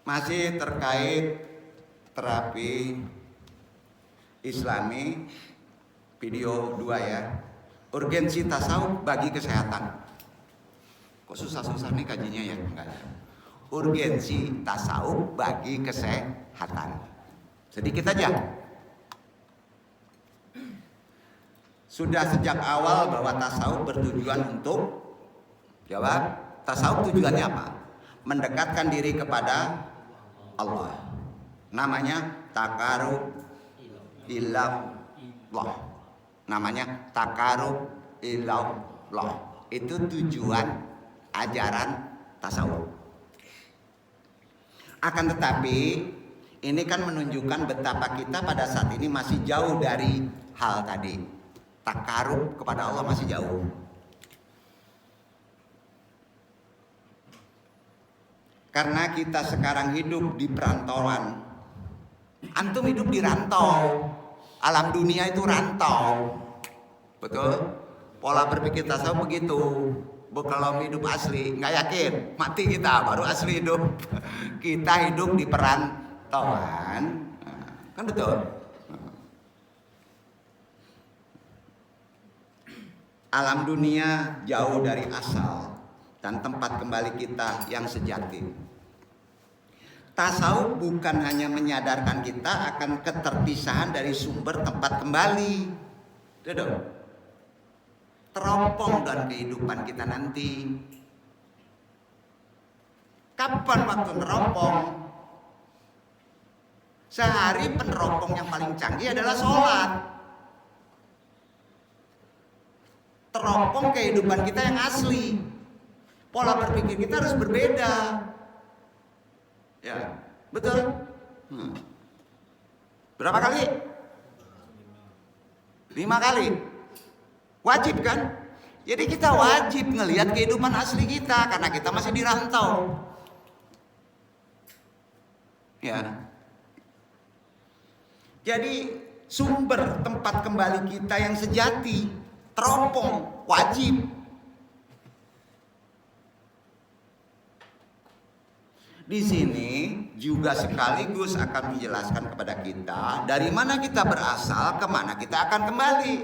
Masih terkait terapi Islami, video 2 ya. Urgensi tasawuf bagi kesehatan. Kok susah-susah nih kajinya ya? Enggak ya. Urgensi tasawuf bagi kesehatan. Sedikit aja. Sudah sejak awal bahwa tasawuf bertujuan untuk, jawab, tasawuf tujuannya apa? Mendekatkan diri kepada Allah. Namanya takarub ilallah. Namanya takarub ilallah. Itu tujuan ajaran tasawuf. Akan tetapi ini kan menunjukkan betapa kita pada saat ini masih jauh dari hal tadi. Takarub kepada Allah masih jauh. Karena kita sekarang hidup di perantauan. Antum hidup di rantau. Alam dunia itu rantau. Betul? Pola berpikir tasawuf begitu. Kalau hidup asli, nggak yakin, mati kita baru asli hidup. Kita hidup di perantauan. Kan betul? Alam dunia jauh dari asal dan tempat kembali kita yang sejati. Tasawuf bukan hanya menyadarkan kita akan keterpisahan dari sumber tempat kembali. Teropong dan kehidupan kita nanti. Kapan waktu teropong? Sehari peneropong yang paling canggih adalah sholat. Teropong kehidupan kita yang asli. Pola berpikir kita harus berbeda. Ya, betul. Berapa kali? 5 kali. Wajib kan? Jadi kita wajib ngelihat kehidupan asli kita karena kita masih dirantau. Ya. Jadi sumber tempat kembali kita yang sejati, teropong, wajib. Di sini juga sekaligus akan menjelaskan kepada kita dari mana kita berasal, kemana kita akan kembali.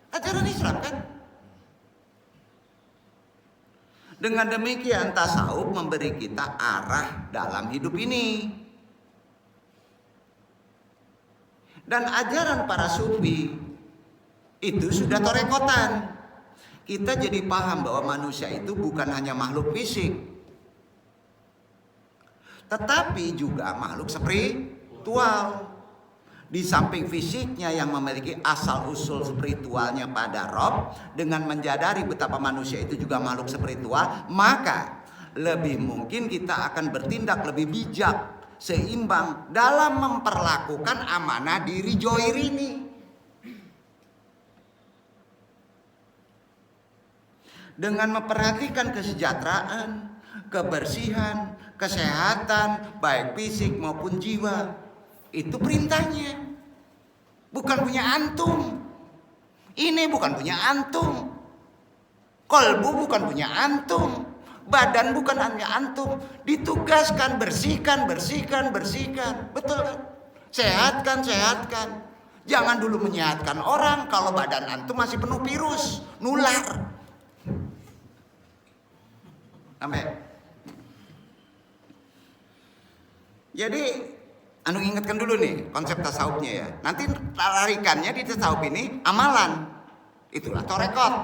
Ajaran Islam kan? Dengan demikian tasawuf memberi kita arah dalam hidup ini. Dan ajaran para sufi itu sudah torekotan. Kita jadi paham bahwa manusia itu bukan hanya makhluk fisik, tetapi juga makhluk spiritual. Di samping fisiknya yang memiliki asal-usul spiritualnya pada Rob, dengan menjadari betapa manusia itu juga makhluk spiritual, maka lebih mungkin kita akan bertindak lebih bijak, seimbang dalam memperlakukan amanah diri joir ini. Dengan memperhatikan kesejahteraan, kebersihan, kesehatan, baik fisik maupun jiwa. Itu perintahnya. Bukan punya antum. Ini bukan punya antum. Kolbu bukan punya antum. Badan bukan hanya antum. Ditugaskan bersihkan. Betul kan? Sehatkan. Jangan dulu menyehatkan orang kalau badan antum masih penuh virus, nular. Sampai. Jadi anu ingatkan dulu nih konsep tasawufnya ya. Nanti tarikannya di tasawuf ini amalan. Itulah torekot.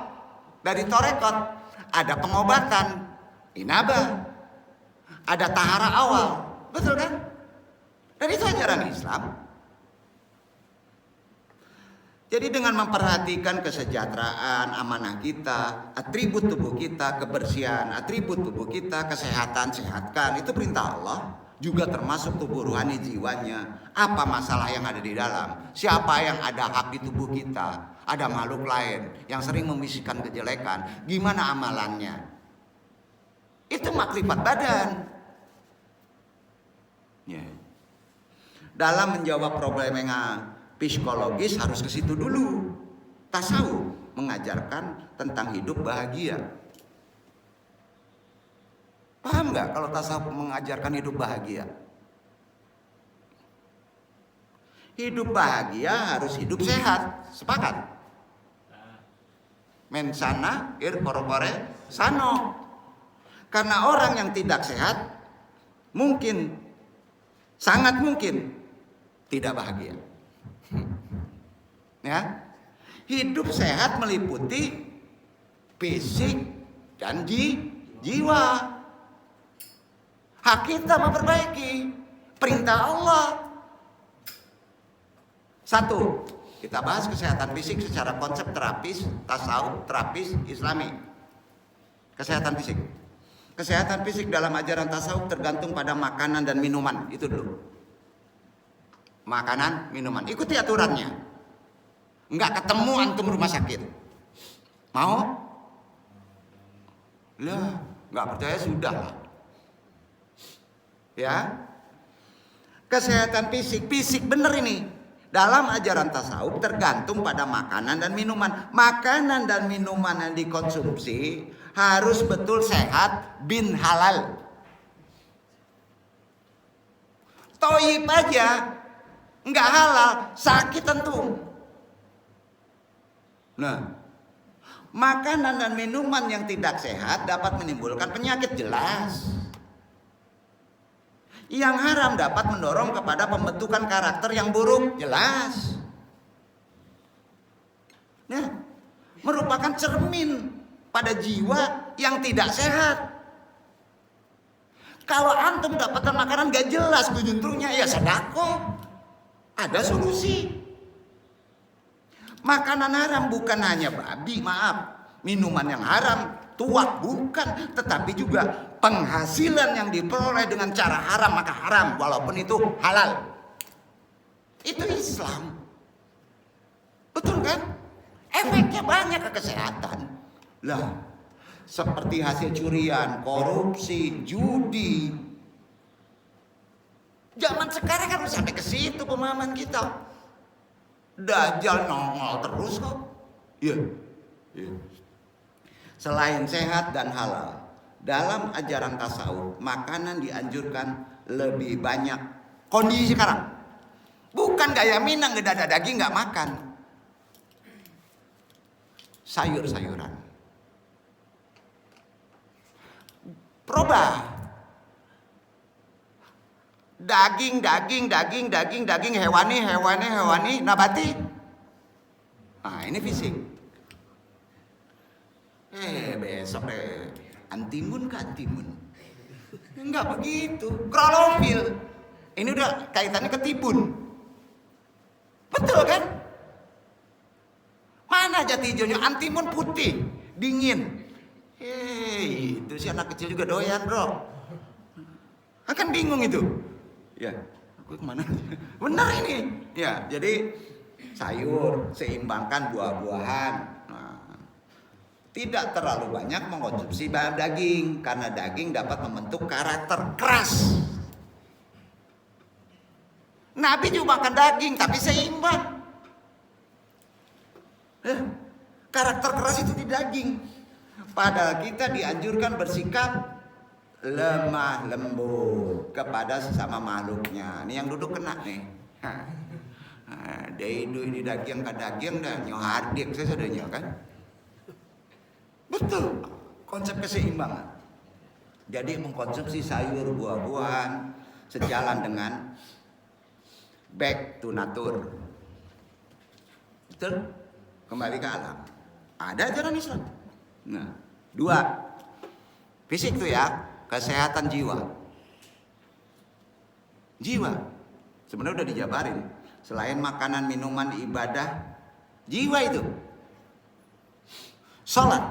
Dari torekot ada pengobatan, inabah, ada tahara awal. Betul kan? Dan itu ajaran Islam. Jadi dengan memperhatikan kesejahteraan, amanah kita, atribut tubuh kita, kebersihan, atribut tubuh kita, kesehatan, sehatkan. Itu perintah Allah. Juga termasuk tubuh rohani jiwanya. Apa masalah yang ada di dalam? Siapa yang ada hak di tubuh kita? Ada makhluk lain yang sering membisikkan kejelekan. Gimana amalannya? Itu makrifat badan. Ya. Dalam menjawab problem yang psikologis harus ke situ dulu. Tasawuf mengajarkan tentang hidup bahagia. Paham nggak kalau tasawuf mengajarkan hidup bahagia? Hidup bahagia harus hidup sehat, sepakat? Mensana ir corpore sano. Karena orang yang tidak sehat mungkin, sangat mungkin tidak bahagia. Ya, hidup sehat meliputi fisik dan jiwa. Hak kita memperbaiki perintah Allah. Satu, kita bahas kesehatan fisik secara konsep terapis, tasawuf, terapis, islami. Kesehatan fisik. Kesehatan fisik dalam ajaran tasawuf tergantung pada makanan dan minuman. Itu dulu. Makanan, minuman. Ikuti aturannya. Enggak ketemu antum rumah sakit. Mau? Lah, enggak percaya sudah lah. Ya. Kesehatan fisik, fisik bener ini. Dalam ajaran tasawuf tergantung pada makanan dan minuman. Makanan dan minuman yang dikonsumsi harus betul sehat bin halal. Toyib aja nggak halal, sakit tentu. Nah, makanan dan minuman yang tidak sehat dapat menimbulkan penyakit, jelas. Yang haram dapat mendorong kepada pembentukan karakter yang buruk, jelas. Nah, merupakan cermin pada jiwa yang tidak sehat. Kalau antum dapatkan makanan gak jelas bujuntrungnya, ya sedekah. Ada solusi. Makanan haram bukan hanya babi, maaf. Minuman yang haram, tuak, bukan. Tetapi juga penghasilan yang diperoleh dengan cara haram, maka haram. Walaupun itu halal. Itu Islam. Betul kan? Efeknya banyak ke kesehatan. Lah, seperti hasil curian, korupsi, judi. Zaman sekarang kan sampai ke situ pemahaman kita. Dajjal nongol terus kok. Iya. Selain sehat dan halal, dalam ajaran tasawuf, makanan dianjurkan lebih banyak. Kondisi sekarang, bukan gaya Minang, gak ada daging gak makan. Sayur-sayuran. Proba. Daging, hewani, nabati. Nah, ini fisik. Besok antimun ke antimun. Enggak begitu. Klorofil. Ini udah kaitannya ke tibun. Betul kan? Mana jati hijaunya? Antimun putih, dingin. Itu si anak kecil juga doyan, bro. Akan bingung itu. Ya, aku kemana? Benar ini. Ya, jadi sayur, seimbangkan buah-buahan. Nah, tidak terlalu banyak mengkonsumsi daging, karena daging dapat membentuk karakter keras. Nabi juga makan daging, tapi seimbang. Karakter keras itu di daging. Padahal kita dianjurkan bersikap lemah lembut kepada sesama makhluknya. Ini yang duduk kena nih. Dia ini daging ke daging dan nyohardik saya sudah kan. Betul. Konsep keseimbangan. Jadi mengkonsumsi sayur, buah-buahan sejalan dengan back to nature. Betul? Kembali ke alam. Ada ajaran Islam. Nah, 2. Fisik tuh ya, kesehatan jiwa. Jiwa. Sebenarnya udah dijabarin. Selain makanan, minuman, ibadah, jiwa itu. Sholat,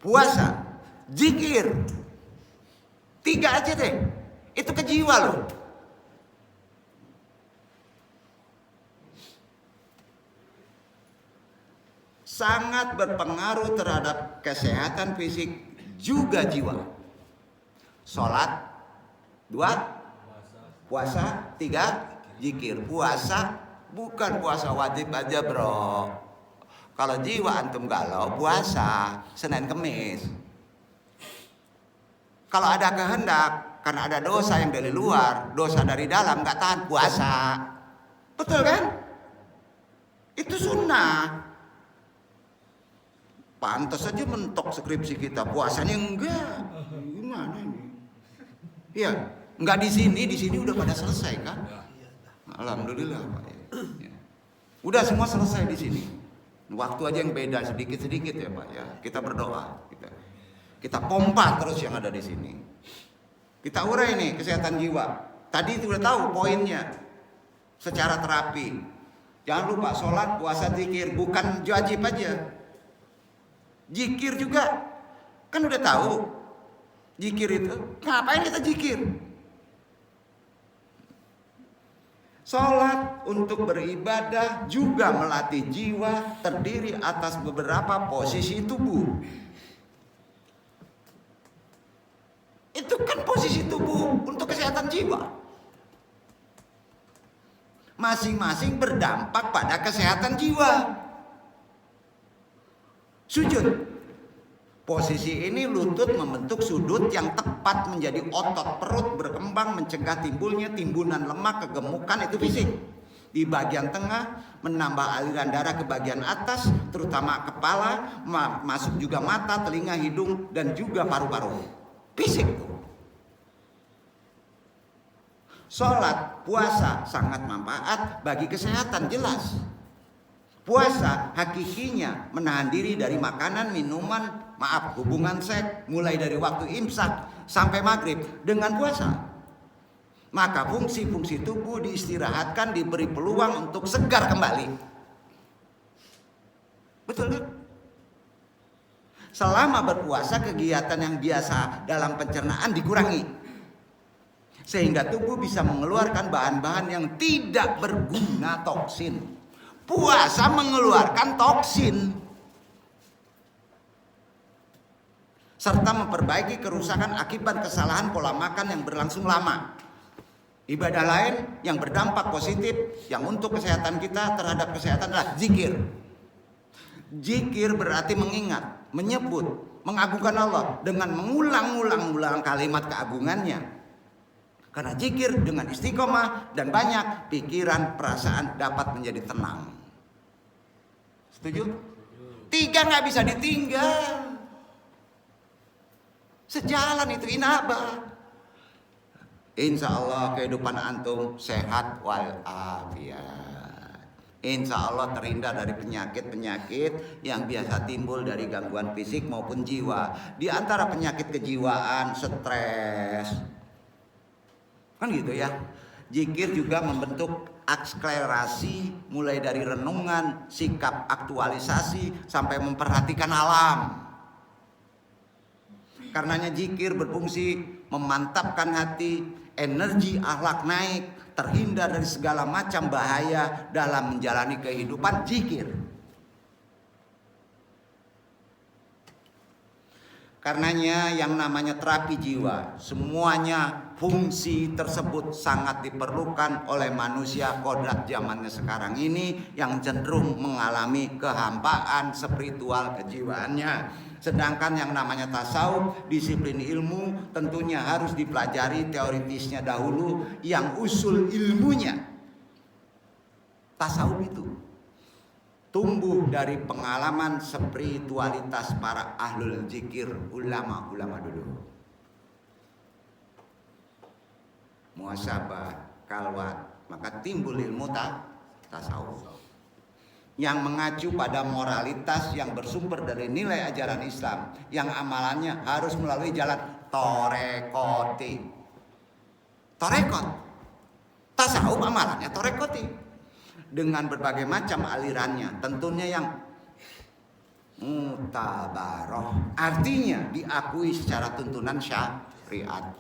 puasa, zikir. 3 aja deh. Itu ke jiwa loh. Sangat berpengaruh terhadap kesehatan fisik juga jiwa. Sholat, 2, puasa, 3, zikir. Puasa bukan puasa wajib aja, bro. Kalau jiwa antum galau, puasa Senin Kemis. Kalau ada kehendak, karena ada dosa yang dari luar, dosa dari dalam, nggak tahan puasa. Betul kan? Itu sunnah. Pantas saja mentok skripsi kita, puasanya enggak. Gimana ini? Iya, enggak di sini udah pada selesai kan? Alhamdulillah Pak. Ya. Udah semua selesai di sini. Waktu aja yang beda sedikit-sedikit ya Pak ya. Kita berdoa, kita pompa terus yang ada di sini. Kita urai nih kesehatan jiwa. Tadi sudah tahu poinnya. Secara terapi. Jangan lupa sholat, puasa, zikir, bukan wajib aja. Zikir juga. Kan udah tahu. Zikir itu, ngapain kita zikir? Sholat untuk beribadah juga melatih jiwa terdiri atas beberapa posisi tubuh. Itu kan posisi tubuh untuk kesehatan jiwa. Masing-masing berdampak pada kesehatan jiwa. Sujud. Posisi ini lutut membentuk sudut yang tepat menjadi otot perut berkembang mencegah timbulnya timbunan lemak kegemukan itu fisik. Di bagian tengah menambah aliran darah ke bagian atas terutama kepala, masuk juga mata, telinga, hidung dan juga paru-paru. Fisik tuh. Sholat, puasa sangat manfaat bagi kesehatan jelas. Puasa hakikinya menahan diri dari makanan, minuman, hubungan seks mulai dari waktu imsak sampai maghrib dengan puasa. Maka fungsi-fungsi tubuh diistirahatkan, diberi peluang untuk segar kembali. Betul kan? Selama berpuasa kegiatan yang biasa dalam pencernaan dikurangi. Sehingga tubuh bisa mengeluarkan bahan-bahan yang tidak berguna toksin. Puasa mengeluarkan toksin. Serta memperbaiki kerusakan akibat kesalahan pola makan yang berlangsung lama. Ibadah lain yang berdampak positif yang untuk kesehatan kita terhadap kesehatan adalah zikir. Zikir berarti mengingat, menyebut, mengagungkan Allah dengan mengulang-ulang kalimat keagungannya. Karena zikir dengan istiqomah dan banyak pikiran, perasaan dapat menjadi tenang. Setuju? 3 nggak bisa ditinggal. Sejalan itu inabah. Insya Allah kehidupan antum sehat walafiat. Insya Allah terhindar dari penyakit-penyakit yang biasa timbul dari gangguan fisik maupun jiwa. Di antara penyakit kejiwaan, stres. Kan gitu ya. Zikir juga membentuk akselerasi mulai dari renungan, sikap aktualisasi sampai memperhatikan alam. Karenanya zikir berfungsi memantapkan hati, energi akhlak naik, terhindar dari segala macam bahaya dalam menjalani kehidupan zikir. Karenanya yang namanya terapi jiwa, semuanya fungsi tersebut sangat diperlukan oleh manusia kodrat zamannya sekarang ini yang cenderung mengalami kehampaan spiritual kejiwaannya. Sedangkan yang namanya tasawuf, disiplin ilmu tentunya harus dipelajari teoritisnya dahulu yang usul ilmunya. Tasawuf itu tumbuh dari pengalaman spiritualitas para ahlul zikir, ulama-ulama dulu. Muhasabah, kalwat, maka timbul ilmu tasawuf yang mengacu pada moralitas yang bersumber dari nilai ajaran Islam yang amalannya harus melalui jalan torekoti. Torekot, tasawuf amalannya torekoti dengan berbagai macam alirannya, tentunya yang mutabaroh, artinya diakui secara tuntunan syariat.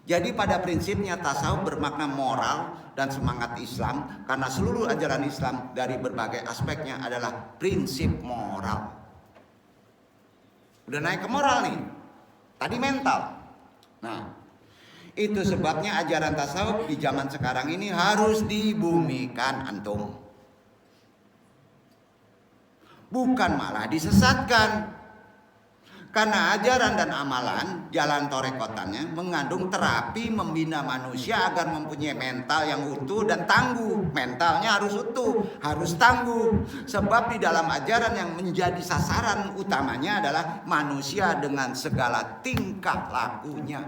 Jadi pada prinsipnya tasawuf bermakna moral dan semangat Islam karena seluruh ajaran Islam dari berbagai aspeknya adalah prinsip moral. Udah naik ke moral nih, tadi mental. Nah, itu sebabnya ajaran tasawuf di zaman sekarang ini harus dibumikan antum. Bukan malah disesatkan. Karena ajaran dan amalan, jalan torekotannya mengandung terapi membina manusia agar mempunyai mental yang utuh dan tangguh. Mentalnya harus utuh, harus tangguh. Sebab di dalam ajaran yang menjadi sasaran utamanya adalah manusia dengan segala tingkah lakunya.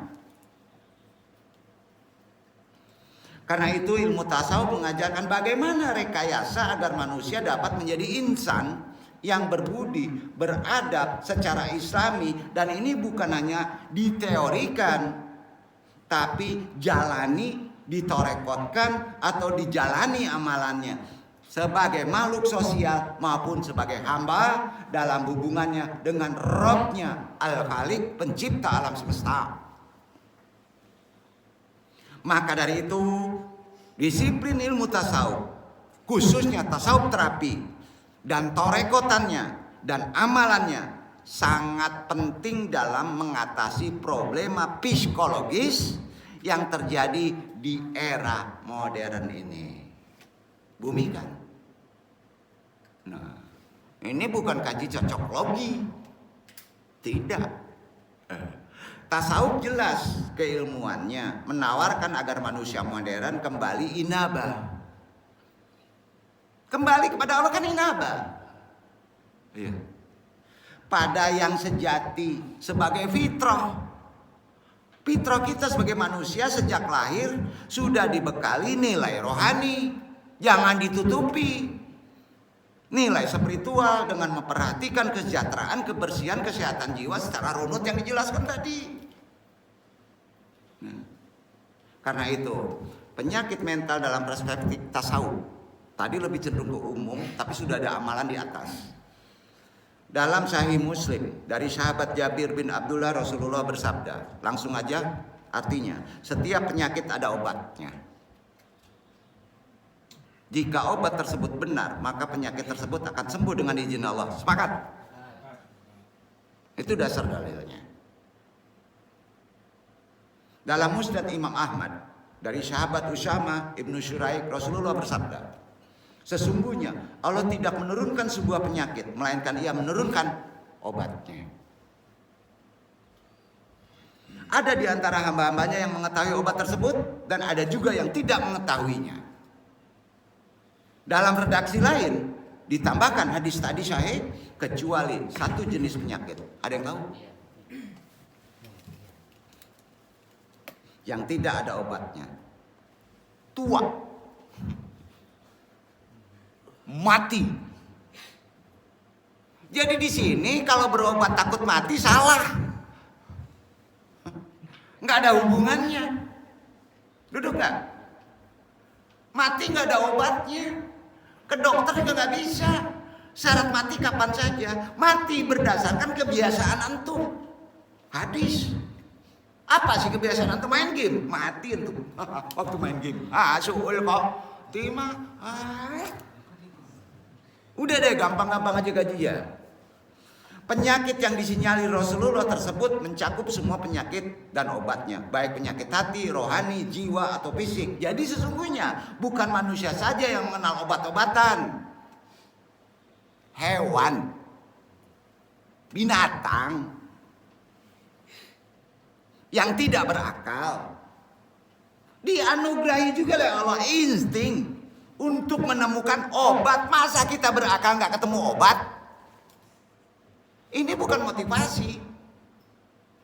Karena itu ilmu tasawuf mengajarkan bagaimana rekayasa agar manusia dapat menjadi insan yang berbudi, beradab secara islami. Dan ini bukan hanya diteorikan, tapi jalani, ditorekotkan atau dijalani amalannya sebagai makhluk sosial maupun sebagai hamba dalam hubungannya dengan Rabb-nya Al-Khaliq, pencipta alam semesta. Maka dari itu disiplin ilmu tasawuf, khususnya tasawuf terapi dan torekotannya dan amalannya sangat penting dalam mengatasi problema psikologis yang terjadi di era modern ini. Bumi kan? Nah, ini bukan kaji cocok logi. Tidak. Tasawuf jelas keilmuannya menawarkan agar manusia modern kembali inabah. Kembali kepada Allah kan inabah. Iya. Pada yang sejati sebagai fitrah. Fitrah kita sebagai manusia sejak lahir sudah dibekali nilai rohani. Jangan ditutupi. Nilai spiritual dengan memperhatikan kesejahteraan, kebersihan, kesehatan jiwa secara runut yang dijelaskan tadi. Karena itu penyakit mental dalam perspektif tasawuf tadi lebih cenderung ke umum, tapi sudah ada amalan di atas. Dalam Sahih Muslim dari sahabat Jabir bin Abdullah, Rasulullah bersabda, langsung aja artinya, setiap penyakit ada obatnya. Jika obat tersebut benar, maka penyakit tersebut akan sembuh dengan izin Allah. Sepakat? Itu dasar dalilnya. Dalam Musnad Imam Ahmad dari sahabat Usama ibnu Syuraik, Rasulullah bersabda, sesungguhnya Allah tidak menurunkan sebuah penyakit, melainkan Ia menurunkan obatnya. Ada di antara hamba-hambanya yang mengetahui obat tersebut, dan ada juga yang tidak mengetahuinya. Dalam redaksi lain ditambahkan hadis tadi sahih, kecuali satu jenis penyakit. Ada yang tahu? Yang tidak ada obatnya. Tua. Mati. Jadi di sini kalau berobat takut mati salah. Nggak ada hubungannya. Duduk nggak? Mati nggak ada obatnya. Ke dokter juga nggak bisa. Syarat mati kapan saja. Mati berdasarkan kebiasaan antum. Hadis. Apa sih kebiasaan antum? Main game, mati antum. Waktu main game. Suul kok. Tima. Udah deh, gampang-gampang aja gajinya. Penyakit yang disinyalir Rasulullah tersebut mencakup semua penyakit dan obatnya, baik penyakit hati, rohani, jiwa, atau fisik. Jadi sesungguhnya bukan manusia saja yang mengenal obat-obatan. Hewan, binatang yang tidak berakal dianugerahi juga oleh Allah insting untuk menemukan obat. Masa kita berakal nggak ketemu obat? Ini bukan motivasi,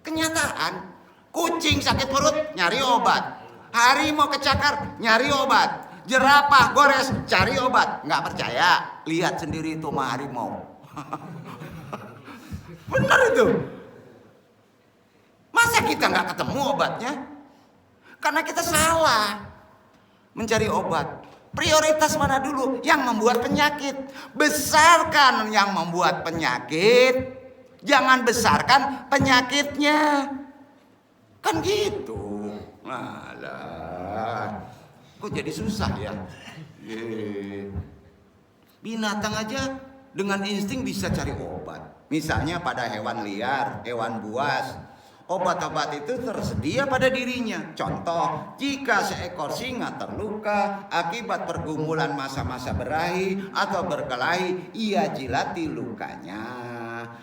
kenyataan. Kucing sakit perut, nyari obat. Harimau kecakar, nyari obat. Jerapah gores, cari obat. Nggak percaya? Lihat sendiri itu mah harimau. Benar itu. Masa kita nggak ketemu obatnya? Karena kita salah mencari obat. Prioritas mana dulu? Yang membuat penyakit. Besarkan yang membuat penyakit, jangan besarkan penyakitnya. Kan gitu. Alah, kok jadi susah ya? Binatang aja dengan insting bisa cari obat. Misalnya pada hewan liar, hewan buas. Obat-obat itu tersedia pada dirinya. Contoh, jika seekor singa terluka akibat pergumulan masa-masa berahi atau berkelahi, ia jilati lukanya.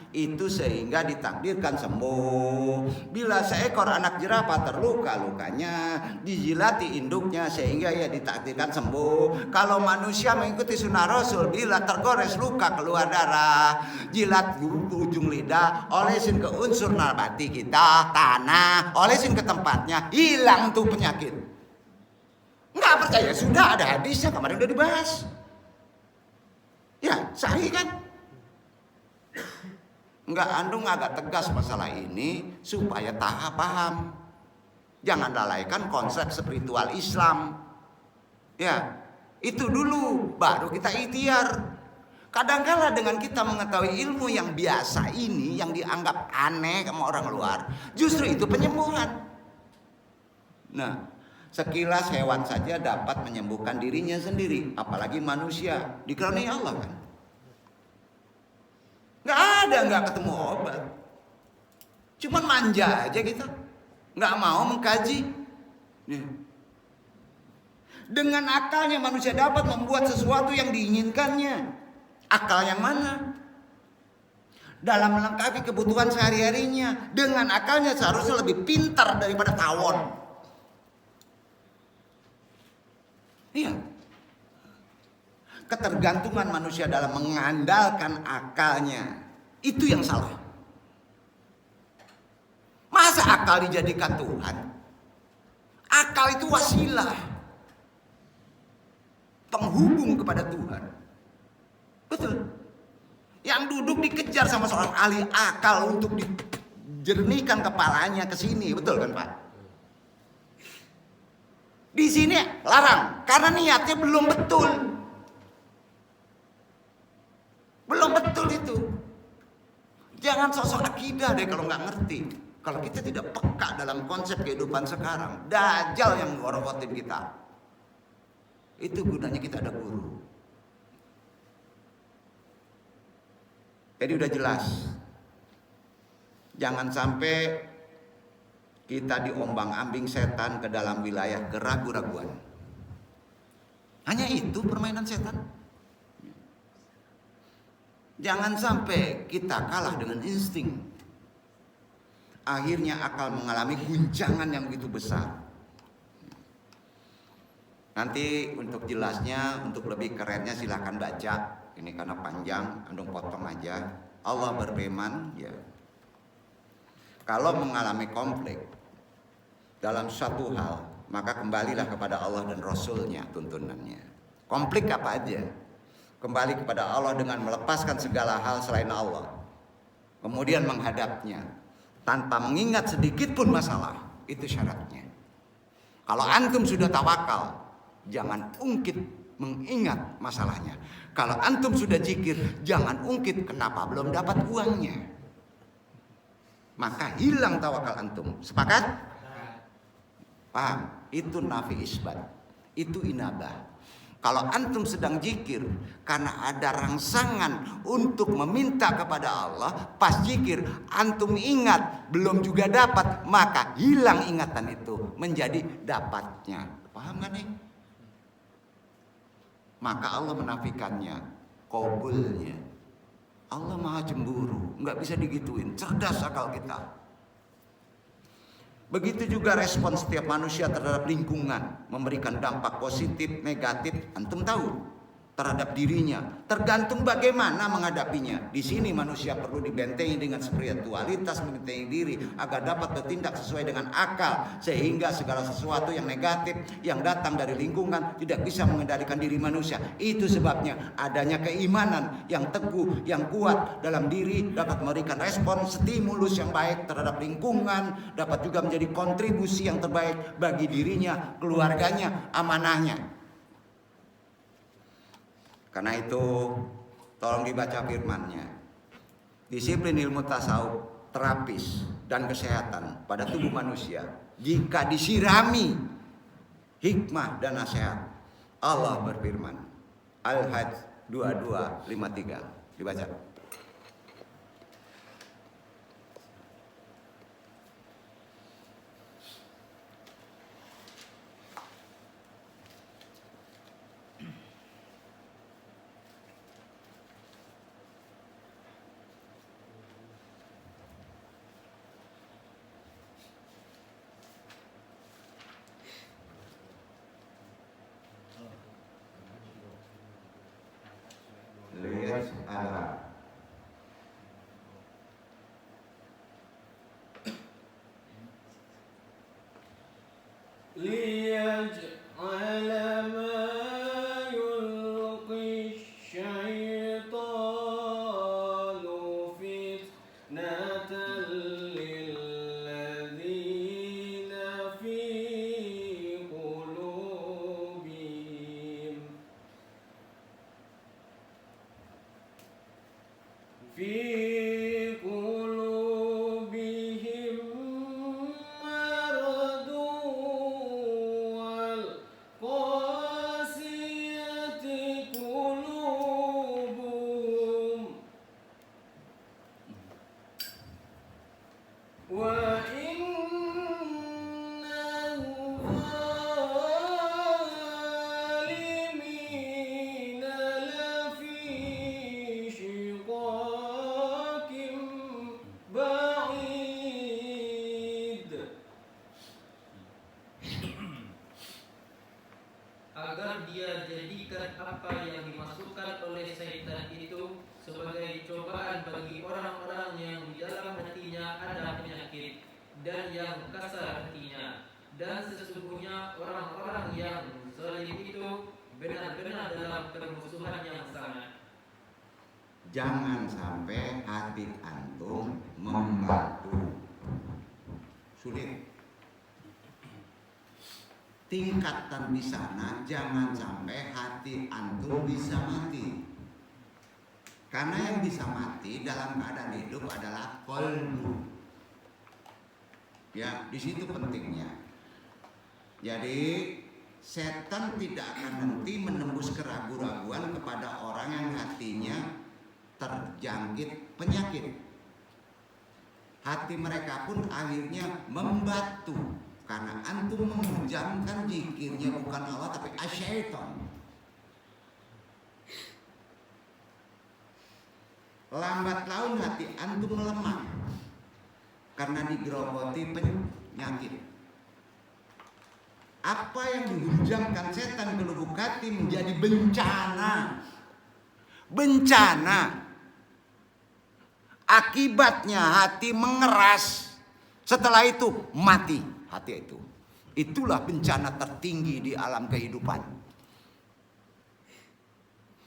Itu sehingga ditakdirkan sembuh. Bila seekor anak jerapah terluka lukanya, dijilati induknya sehingga ia ditakdirkan sembuh. Kalau manusia mengikuti sunnah Rasul, bila tergores luka keluar darah, jilat ujung lidah, olesin ke unsur nabati kita, tanah, olesin ke tempatnya, hilang tuh penyakit. Nggak percaya? Sudah ada hadisnya, kemarin udah dibahas. Ya, sahih kan? Enggak, Andung agak tegas masalah ini supaya paham. Jangan lalaikan konsep spiritual Islam. Ya, itu dulu baru kita ikhtiar. Kadangkala dengan kita mengetahui ilmu yang biasa ini, yang dianggap aneh sama orang luar, justru itu penyembuhan. Nah, sekilas hewan saja dapat menyembuhkan dirinya sendiri, apalagi manusia, dikaruniai Allah kan. Nggak ketemu obat. Cuman manja aja kita, nggak mau mengkaji. Dengan akalnya manusia dapat membuat sesuatu yang diinginkannya. Akal yang mana? Dalam melengkapi kebutuhan sehari-harinya. Dengan akalnya seharusnya lebih pintar daripada tawon. Iya. Ketergantungan manusia dalam mengandalkan akalnya, itu yang salah. Masa akal dijadikan Tuhan? Akal itu wasilah, penghubung kepada Tuhan. Betul. Yang duduk dikejar sama seorang ahli akal untuk dijernihkan kepalanya ke sini, betul kan Pak? Di sini larang karena niatnya belum betul. Belum betul itu. Jangan sosok akidah deh kalau nggak ngerti. Kalau kita tidak peka dalam konsep kehidupan sekarang, dajjal yang ngorotin kita. Itu gunanya kita ada guru. Jadi udah jelas. Jangan sampai kita diombang-ambing setan ke dalam wilayah keraguan-raguan. Hanya itu permainan setan. Jangan sampai kita kalah dengan insting. Akhirnya akal mengalami guncangan yang begitu besar. Nanti untuk jelasnya, untuk lebih kerennya silahkan baca. Ini karena panjang, Andung potong aja. Allah berfirman, ya. Kalau mengalami konflik dalam suatu hal, maka kembalilah kepada Allah dan Rasulnya tuntunannya. Konflik apa aja? Kembali kepada Allah dengan melepaskan segala hal selain Allah. Kemudian menghadapnya tanpa mengingat sedikit pun masalah. Itu syaratnya. Kalau antum sudah tawakal, jangan ungkit mengingat masalahnya. Kalau antum sudah zikir, jangan ungkit kenapa belum dapat uangnya. Maka hilang tawakal antum. Sepakat? Paham? Itu nafi isbat. Itu inabah. Kalau antum sedang zikir karena ada rangsangan untuk meminta kepada Allah, pas zikir antum ingat belum juga dapat, maka hilang ingatan itu menjadi dapatnya. Paham gak nih? Maka Allah menafikannya, qabulnya. Allah maha cemburu, nggak bisa digituin. Cerdas akal kita. Begitu juga respon setiap manusia terhadap lingkungan, memberikan dampak positif, negatif, antum tahu, terhadap dirinya. Tergantung bagaimana menghadapinya. Di sini manusia perlu dibentengi dengan spiritualitas, membentengi diri agar dapat bertindak sesuai dengan akal, sehingga segala sesuatu yang negatif yang datang dari lingkungan tidak bisa mengendalikan diri manusia. Itu sebabnya adanya keimanan yang teguh, yang kuat dalam diri dapat memberikan respon stimulus yang baik terhadap lingkungan, dapat juga menjadi kontribusi yang terbaik bagi dirinya, keluarganya, amanahnya. Karena itu tolong dibaca firman-Nya. Disiplin ilmu tasawuf, terapis dan kesehatan pada tubuh manusia jika disirami hikmah dan nasihat. Allah berfirman, Al-Hajj 2253. Dibaca. ليجعل ما يلقي الشيطان فتنة للذين في قلوبهم مرض والقاسية قلوبهم وإن الظالمين لفي شقاق بعيد. Agar dia jadikan apa yang dimasukkan oleh syaitan itu sebagai cobaan bagi orang-orang yang di dalam hatinya ada penyakit dan yang kasar hatinya, dan sesungguhnya orang-orang yang zalim itu benar-benar dalam permusuhan yang sangat. Jangan sampai hati antum membatu. Sulit. Tingkatan di sana jangan sampai hati antum bisa mati. Karena yang bisa mati dalam keadaan hidup adalah qalbu. Ya, di situ pentingnya. Jadi setan tidak akan nanti menembus keraguan-raguan kepada orang yang hatinya terjangkit penyakit. Hati mereka pun akhirnya membatu karena antum menghujamkan zikirnya bukan Allah tapi asyaiton. Lambat laun hati antum melemah karena digerogoti penyakit. Apa yang dihujamkan setan ke lubuk hati menjadi bencana. Bencana. Akibatnya hati mengeras. Setelah itu mati hati itu. Itulah bencana tertinggi di alam kehidupan.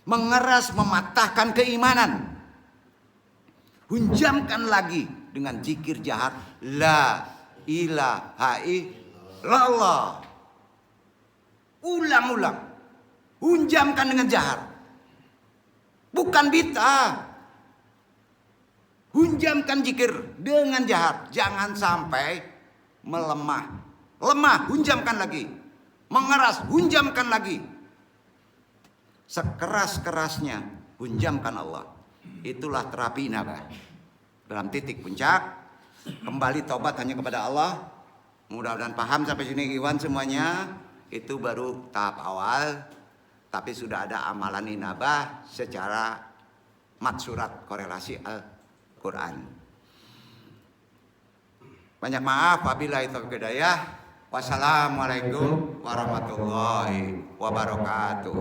Mengeras, mematahkan keimanan. Hunjamkan lagi dengan zikir jahat la ilaha illallah. Ulang-ulang. Hunjamkan dengan jahat. Bukan bid'ah. Hunjamkan zikir dengan jahat. Jangan sampai melemah. Lemah, hunjamkan lagi. Mengeras, hunjamkan lagi. Sekeras-kerasnya, hunjamkan Allah. Itulah terapi inabah. Dalam titik puncak, kembali tobat hanya kepada Allah. Mudah-mudahan paham sampai sini Iwan semuanya. Itu baru tahap awal. Tapi sudah ada amalan inabah secara matsurat korelasi Al-Quran. Banyak maaf apabila itu hidayah. Wassalamualaikum warahmatullahi wabarakatuh.